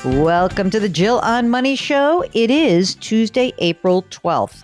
Welcome to the Jill on Money Show. It is Tuesday, April 12th.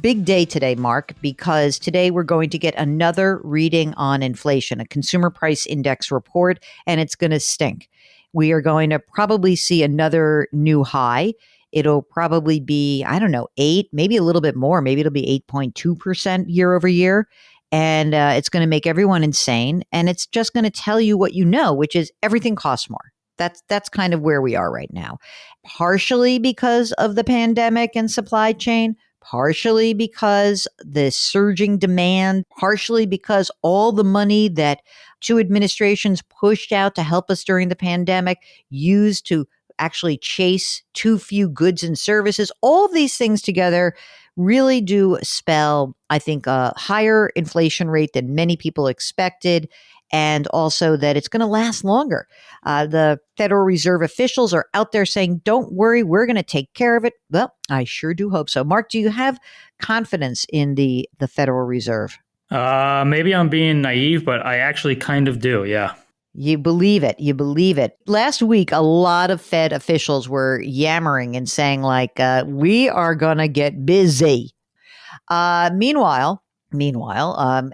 Big day today, Mark, because today we're going to get another reading on inflation, a consumer price index report, and it's going to stink. We are going to probably see another new high. It'll probably be, 8, maybe a little bit more. Maybe it'll be 8.2% year over year. And it's going to make everyone insane. And it's just going to tell you what you know, which is everything costs more. That's kind of where we are right now, partially because of the pandemic and supply chain, partially because the surging demand, partially because all the money that two administrations pushed out to help us during the pandemic used to actually chase too few goods and services. All of these things together really do spell, I think, a higher inflation rate than many people expected. And also that it's going to last longer. The Federal Reserve officials are out there saying, don't worry, we're going to take care of it. Well, I sure do hope so. Mark, do you have confidence in the Federal Reserve? Maybe I'm being naive, but I actually kind of do, yeah. You believe it. You believe it. Last week, a lot of Fed officials were yammering and saying, we are going to get busy. Meanwhile,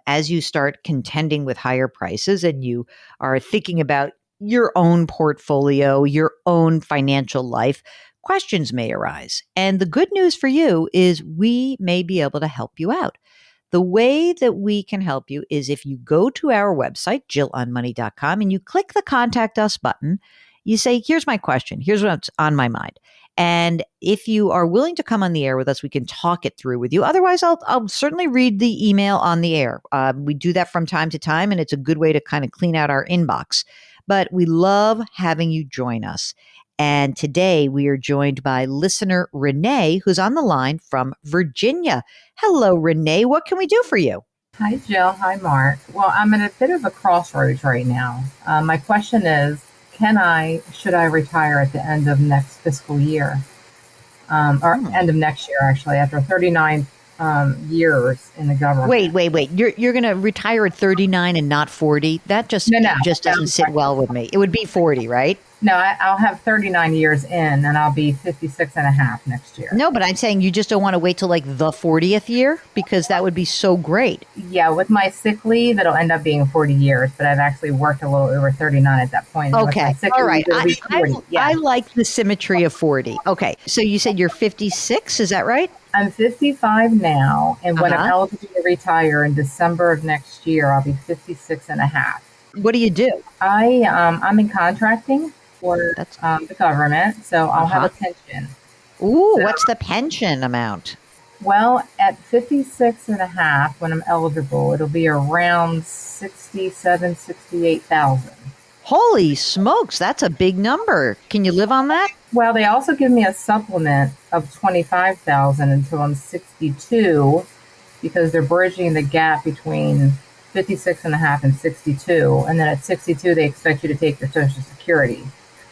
as you start contending with higher prices and you are thinking about your own portfolio, your own financial life, questions may arise. And the good news for you is we may be able to help you out. The way that we can help you is if you go to our website, jillonmoney.com, and you click the Contact Us button, you say, here's my question. Here's what's on my mind. And if you are willing to come on the air with us, we can talk it through with you. Otherwise, I'll certainly read the email on the air. We do that from time to time, and it's a good way to kind of clean out our inbox. But we love having you join us. And today we are joined by listener Renee, who's on the line from Virginia. Hello, Renee. What can we do for you? Hi, Jill. Hi, Mark. Well, I'm at a bit of a crossroads right now. My question is, should I retire at the end of next fiscal year? End of next year, actually, after 39 years in the government. Wait. You're going to retire at 39 and not 40? That just doesn't sit well with me. It would be 40, right? No, I'll have 39 years in, and I'll be 56 and a half next year. No, but I'm saying you just don't want to wait till like the 40th year, because that would be so great. Yeah, with my sick leave, it'll end up being 40 years, but I've actually worked a little over 39 at that point. Okay, all right. I like the symmetry of 40. Okay, so you said you're 56, is that right? I'm 55 now, and when I'm eligible to retire in December of next year, I'll be 56 and a half. What do you do? I'm in contracting for the government, so I'll have a pension. Ooh, so, what's the pension amount? Well, at 56 and a half, when I'm eligible, it'll be around 68,000. Holy smokes, that's a big number. Can you live on that? Well, they also give me a supplement of 25,000 until I'm 62, because they're bridging the gap between 56 and a half and 62. And then at 62, they expect you to take your Social Security.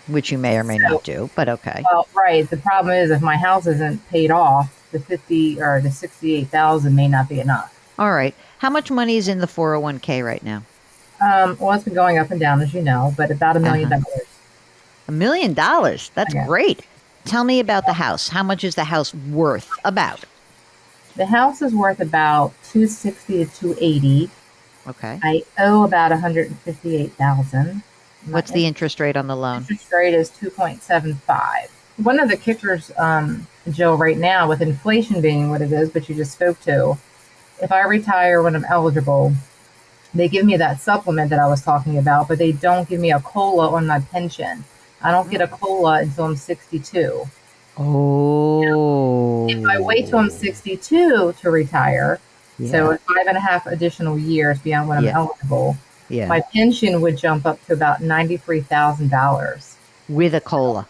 Which you may or may not do, but okay. Well, right. The problem is if my house isn't paid off, the 68,000 may not be enough. All right. How much money is in the 401k right now? Well, it's been going up and down, as you know, but about $1 million. $1 million? That's great. Tell me about the house. How much is the house worth about? The house is worth about $260 to $280. Okay. I owe about $158,000. What's the interest rate on the loan? Interest rate is 2.75. One of the kickers, Jill, right now, with inflation being what it is, but you just spoke to, if I retire when I'm eligible, they give me that supplement that I was talking about, but they don't give me a COLA on my pension. I don't get a COLA until I'm 62. Oh. If I wait till I'm 62 to retire, so 5.5 additional years beyond when I'm eligible, my pension would jump up to about $93,000. With a COLA.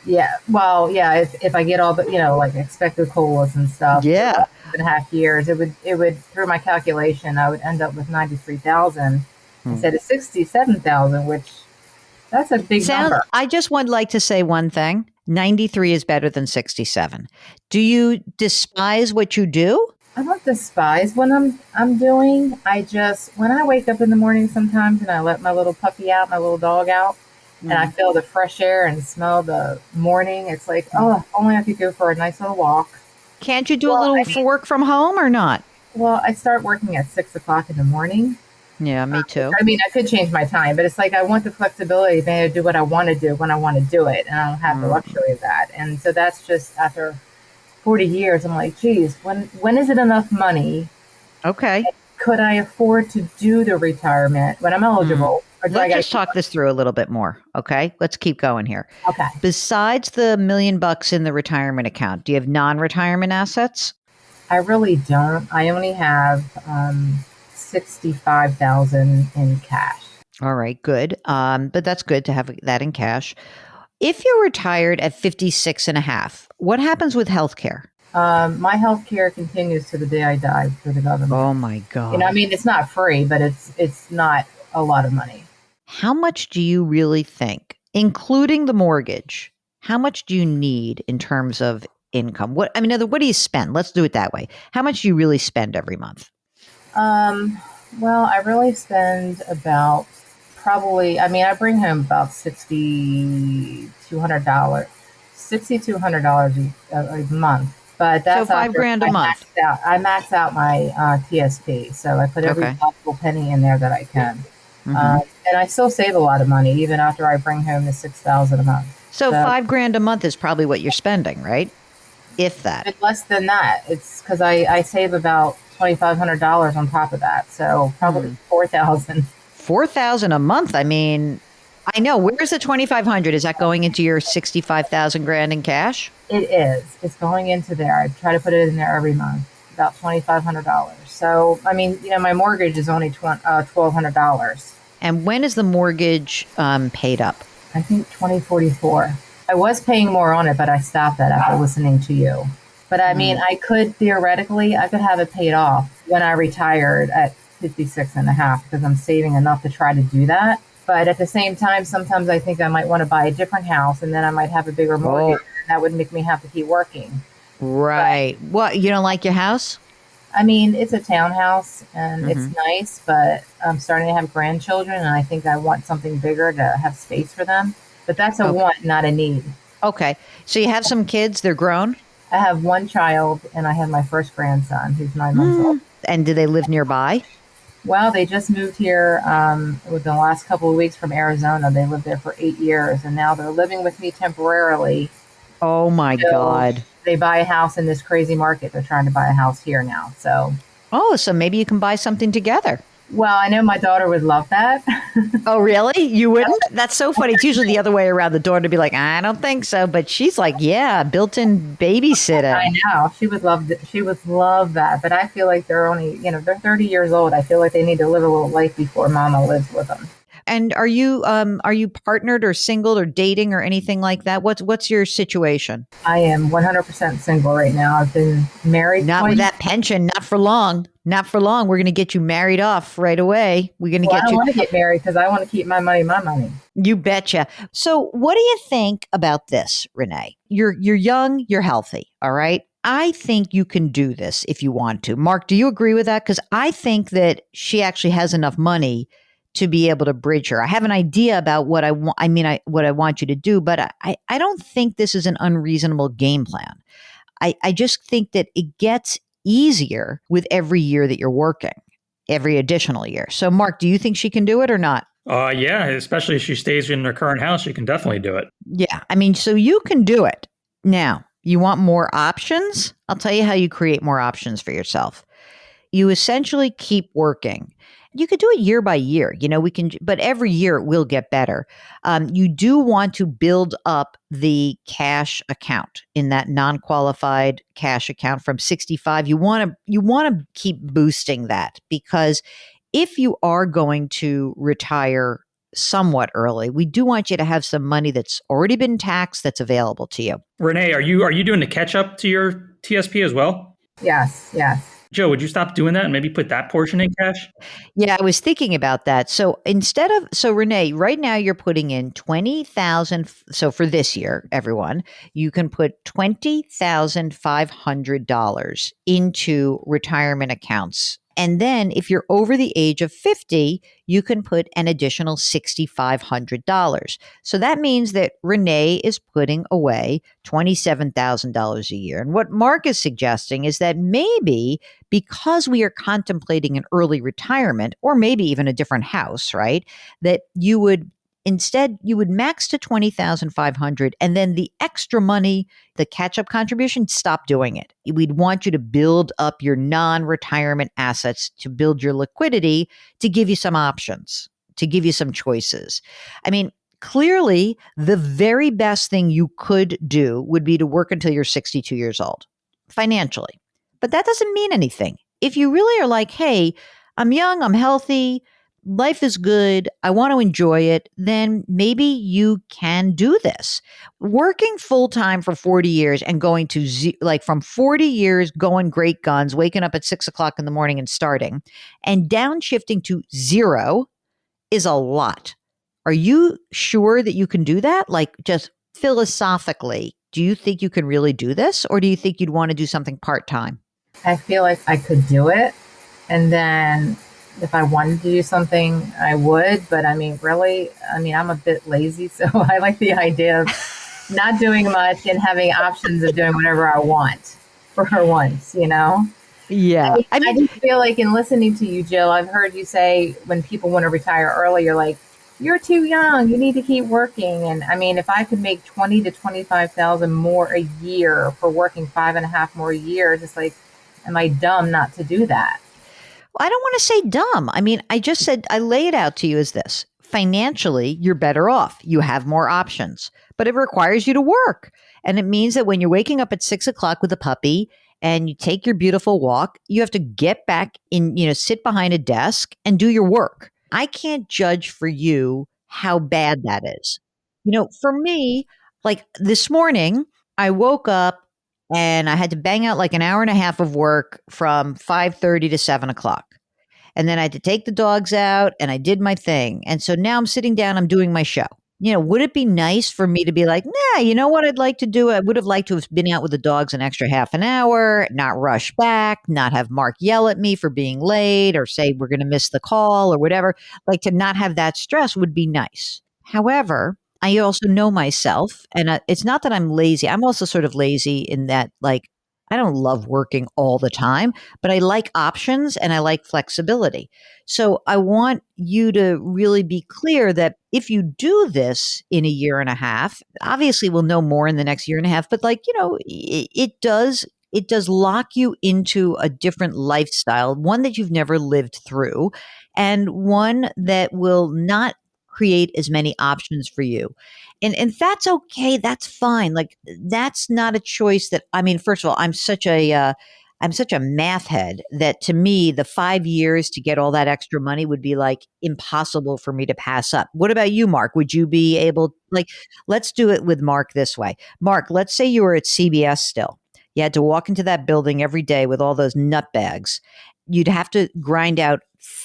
Yeah. Well, yeah, if I get all the, like expected COLAs and stuff. Yeah. 5.5 years, it would, through my calculation, I would end up with 93,000 instead of 67,000, which that's a big number. I just would like to say one thing. 93 is better than 67. Do you despise what you do? I don't despise what I'm doing. When I wake up in the morning sometimes and I let my little puppy out, my little dog out, and I feel the fresh air and smell the morning. It's like, oh, if only I could go for a nice little walk. Can't you do a Well, little for work from home or not? well, I start working at 6 o'clock in the morning. Yeah, me too. I mean, I could change my time, but it's like I want the flexibility to be able to do what I want to do when I want to do it, and I don't have the luxury of that. And so that's just after 40 years. I'm like, geez, when is it enough money? Okay. Could I afford to do the retirement when I'm eligible? Or do I Let's gotta just talk this through a little bit more. Okay. Let's keep going here. Okay. Besides the $1,000,000 in the retirement account, do you have non-retirement assets? I really don't. I only have 65,000 in cash. All right, good. But that's good to have that in cash. If you're retired at 56 and a half, what happens with health care? My health care continues to the day I die through the government. Oh my God. You know, I mean, it's not free, but it's not a lot of money. How much do you really think, including the mortgage, how much do you need in terms of income? What do you spend? Let's do it that way. How much do you really spend every month? Well, I really spend about probably. I mean, I bring home about $6,200, $6,200 a month. But that's So $5 after grand a month. I max out my TSP, so I put every Okay. possible penny in there that I can, and I still save a lot of money even after I bring home the 6,000 a month. So $5 grand a month is probably what you're spending, right? If that. It's less than that. It's because I save about $2,500 on top of that, so probably 4,000. 4,000 a month. I mean, I know. Where's the 2,500? Is that going into your 65,000 grand in cash? It is. It's going into there. I try to put it in there every month, about $2,500. So, I mean, you know, my mortgage is only $1,200. And when is the mortgage paid up? I think 2044. I was paying more on it, but I stopped that after listening to you. But I mean, I could theoretically, I could have it paid off when I retired at 56 and a half because I'm saving enough to try to do that. But at the same time, sometimes I think I might want to buy a different house and then I might have a bigger mortgage. And that would make me have to keep working. Right. What? You don't like your house? I mean, it's a townhouse and it's nice, but I'm starting to have grandchildren and I think I want something bigger to have space for them. But that's a want, not a need. Okay. So you have some kids, they're grown? I have one child and I have my first grandson who's 9 months old. And do they live nearby? Well, they just moved here within the last couple of weeks from Arizona. They lived there for 8 years and now they're living with me temporarily. Oh my God. They buy a house in this crazy market. They're trying to buy a house here now. So, so maybe you can buy something together. well, I know my daughter would love that. Oh, really? You wouldn't? That's so funny. It's usually the other way around. The daughter to be like, I don't think so. But she's like, yeah, built-in babysitting. I know. She would love she would love that. But I feel like they're only, you know, they're 30 years old. I feel like they need to live a little life before mama lives with them. And are you partnered or single or dating or anything like that? What's your situation? I am 100% single right now. I've been married Not twice. with that pension. Not for long. Not for long. We're going to get you married off right away. We're going to Well, I get don't you. want to get married because I want to keep my money, my money. You betcha. So, what do you think about this, Renee? You're young. You're healthy. All right. I think you can do this if you want to. Mark, do you agree with that? Because I think that she actually has enough money to be able to bridge her. I have an idea about what I want. I mean, what I want you to do, but I don't think this is an unreasonable game plan. I just think that it gets easier with every year that you're working, every additional year. So, Mark, do you think she can do it or not? Yeah, especially if she stays in her current house, she can definitely do it. Yeah. I mean, so you can do it. Now, you want more options? I'll tell you how you create more options for yourself. You essentially keep working. You could do it year by year, but every year it will get better. You do want to build up the cash account in that non-qualified cash account from 65. You want to keep boosting that because if you are going to retire somewhat early, we do want you to have some money that's already been taxed that's available to you. Renee, are you doing the catch up to your TSP as well? Yes. Joe, would you stop doing that and maybe put that portion in cash? Yeah, I was thinking about that. So Renee, right now you're putting in 20,000. So for this year, everyone, you can put $20,500 into retirement accounts And then if you're over the age of 50, you can put an additional $6,500. So that means that Renee is putting away $27,000 a year. And what Mark is suggesting is that maybe because we are contemplating an early retirement or maybe even a different house, right? That you would instead you would max to 20,500 and then the extra money, the catch-up contribution, stop doing it. We'd want you to build up your non-retirement assets to build your liquidity to give you some options, to give you some choices. I mean, clearly the very best thing you could do would be to work until you're 62 years old financially. But that doesn't mean anything. If you really are like, hey, I'm young, I'm healthy, life is good, I want to enjoy it, then maybe you can do this. Working full time for 40 years and going to from 40 years going great guns, waking up at 6 o'clock in the morning and starting, and downshifting to zero is a lot. Are you sure that you can do that? Like, just philosophically, do you think you can really do this? Or do you think you'd want to do something part time? I feel like I could do it. And then if I wanted to do something, I would. But I mean, really, I'm a bit lazy. So I like the idea of not doing much and having options of doing whatever I want for her once, Yeah. I just feel like in listening to you, Jill, I've heard you say when people want to retire early, you're like, you're too young, you need to keep working. And I mean, if I could make 20 to 25,000 more a year for working 5.5 more years, it's like, am I dumb not to do that? Well, I don't want to say dumb. I mean, I just said, I lay it out to you as this. Financially, you're better off. You have more options, but it requires you to work. And it means that when you're waking up at 6 o'clock with a puppy and you take your beautiful walk, you have to get back in, sit behind a desk and do your work. I can't judge for you how bad that is. For me, like this morning, I woke up and I had to bang out like an hour and a half of work from 5:30 to 7 o'clock. And then I had to take the dogs out and I did my thing. And so now I'm sitting down, I'm doing my show. Would it be nice for me to be like, nah, you know what I'd like to do? I would have liked to have been out with the dogs an extra half an hour, not rush back, not have Mark yell at me for being late or say we're going to miss the call or whatever. Like, to not have that stress would be nice. However, I also know myself, and it's not that I'm lazy. I'm also sort of lazy in that, like, I don't love working all the time, but I like options and I like flexibility. So I want you to really be clear that if you do this in a year and a half, obviously we'll know more in the next year and a half, but it does lock you into a different lifestyle, one that you've never lived through, and one that will not create as many options for you. And that's okay. That's fine. Like, that's not a choice that, first of all, I'm such a math head that to me, the 5 years to get all that extra money would be like impossible for me to pass up. What about you, Mark? Would you be able, like, let's do it with Mark this way. Mark, let's say you were at CBS still. You had to walk into that building every day with all those nut bags. You'd have to grind out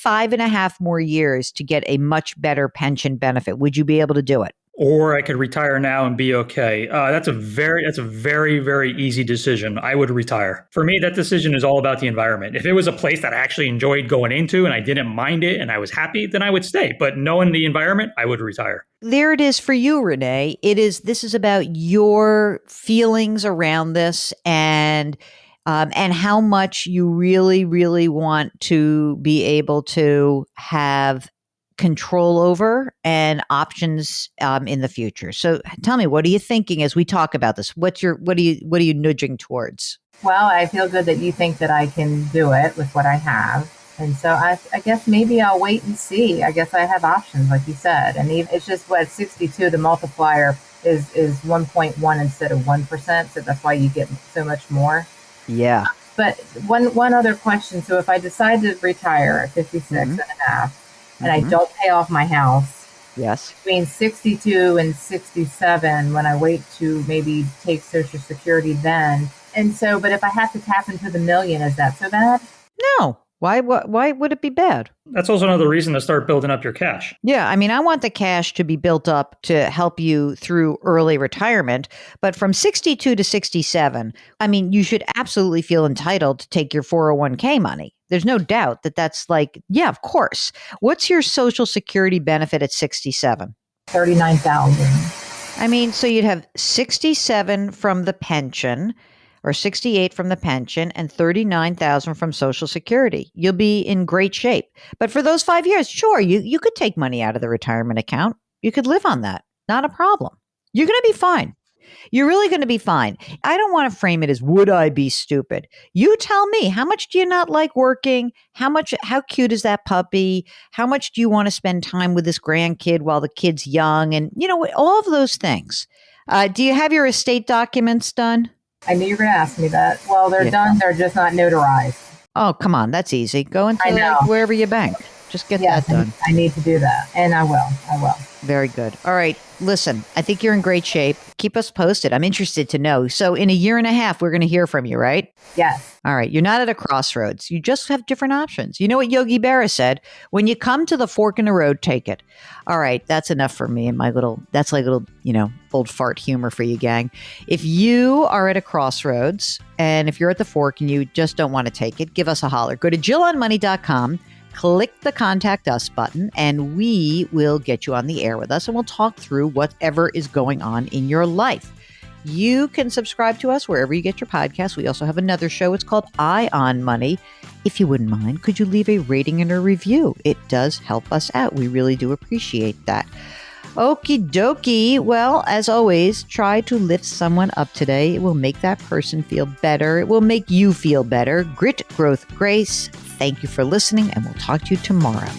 5.5 more years to get a much better pension benefit. Would you be able to do it? Or I could retire now and be okay. That's a very, very easy decision. I would retire. For me, that decision is all about the environment. If it was a place that I actually enjoyed going into and I didn't mind it and I was happy, then I would stay. But knowing the environment, I would retire. There it is for you, Renee. This is about your feelings around this and how much you really, really want to be able to have control over and options in the future. So tell me, what are you thinking as we talk about this? What are you nudging towards? Well, I feel good that you think that I can do it with what I have. And so I guess maybe I'll wait and see. I guess I have options, like you said. And it's just what 62, the multiplier is 1.1 instead of 1%. So that's why you get so much more. Yeah. But one other question. So if I decide to retire at 56 and a half, and I don't pay off my house. Yes. Between 62 and 67, when I wait to maybe take Social Security then. And so, but if I have to tap into the million, is that so bad? No, Why would it be bad? That's also another reason to start building up your cash. Yeah, I mean, I want the cash to be built up to help you through early retirement. But from 62 to 67, I mean, you should absolutely feel entitled to take your 401k money. There's no doubt that that's like, yeah, of course. What's your Social Security benefit at 67? 39,000. I mean, so you'd have 67 from the pension, or 68 from the pension, and 39,000 from Social Security. You'll be in great shape. But for those 5 years, sure, you could take money out of the retirement account. You could live on that. Not a problem. You're going to be fine. You're really going to be fine. I don't want to frame it as, would I be stupid? You tell me, how much do you not like working? How cute is that puppy? How much do you want to spend time with this grandkid while the kid's young? And, all of those things. Do you have your estate documents done? I knew you were going to ask me that. Well, they're done. They're just not notarized. Oh, come on. That's easy. Go into wherever you bank. Just get that done. I need to do that. And I will. Very good. All right. Listen, I think you're in great shape. Keep us posted. I'm interested to know. So in a year and a half, we're going to hear from you, right? Yes. All right. You're not at a crossroads. You just have different options. You know what Yogi Berra said? When you come to the fork in the road, take it. All right. That's enough for me and that's like little, old fart humor for you, gang. If you are at a crossroads and if you're at the fork and you just don't want to take it, give us a holler. Go to JillOnMoney.com. Click the Contact Us button, and we will get you on the air with us, and we'll talk through whatever is going on in your life. You can subscribe to us wherever you get your podcasts. We also have another show. It's called Eye on Money. If you wouldn't mind, could you leave a rating and a review? It does help us out. We really do appreciate that. Okie dokie. Well, as always, try to lift someone up today. It will make that person feel better. It will make you feel better. Grit, growth, grace. Thank you for listening, and we'll talk to you tomorrow.